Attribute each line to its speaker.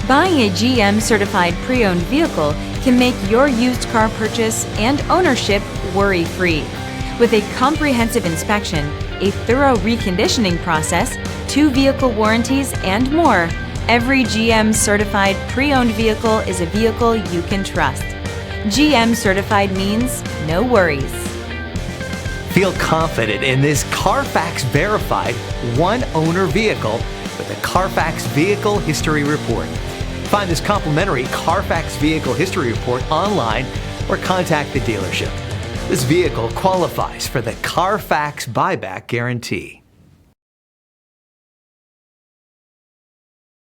Speaker 1: Buying a GM certified pre-owned vehicle can make your used car purchase and ownership worry-free. With a comprehensive inspection, a thorough reconditioning process, 2 vehicle warranties, and more, every GM certified pre-owned vehicle is a vehicle you can trust. GM certified means no worries.
Speaker 2: Feel confident in this CarFax verified one-owner vehicle with a CarFax Vehicle History Report. Find this complimentary CarFax Vehicle History Report online or contact the dealership. This vehicle qualifies for the CarFax Buyback Guarantee.